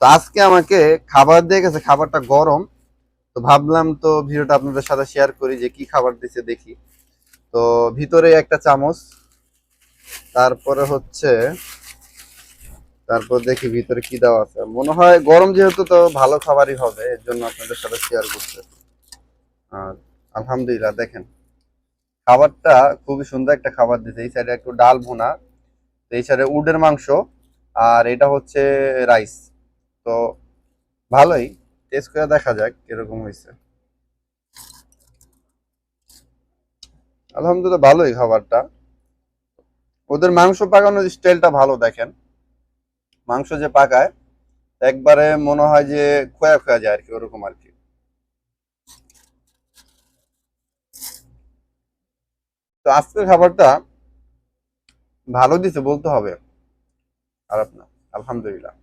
তো আজকে আমাকে খাবার দিয়ে গেছে, খাবারটা গরম। তো ভাবলাম তো ভিডিওটা আপনাদের সাথে শেয়ার করি যে কি খাবার দিছে দেখি। তো ভিতরে একটা চামচ, তারপরে হচ্ছে, তারপর দেখি ভিতরে কি দেওয়া আছে। মনে হয় গরম যেহেতু তো ভালো খাবারই হবে, এর জন্য আপনাদের সাথে শেয়ার করতে। আর আলহামদুলিল্লাহ দেখেন, খাবারটা খুবই সুন্দর একটা খাবার দিছে। এই সাইডে একটু ডাল ভুনা, এই সাইডে উডের মাংস, আর এটা হচ্ছে রাইস। তো ভালোই, টেস্ট করে দেখা যাক কিরকম হয়েছে। আলহামদুলিল্লাহ ভালোই খাবারটা। ওদের মাংস পাকানোর স্টাইলটা ভালো দেখেন। মাংস যে পাকায় একবারে মনে হয় যে খোয়া খোয়া যায় আর কি, ওরকম আর কি। তো আজকের খাবারটা ভালো দিছে বলতে হবে, খারাপ না, আলহামদুলিল্লাহ।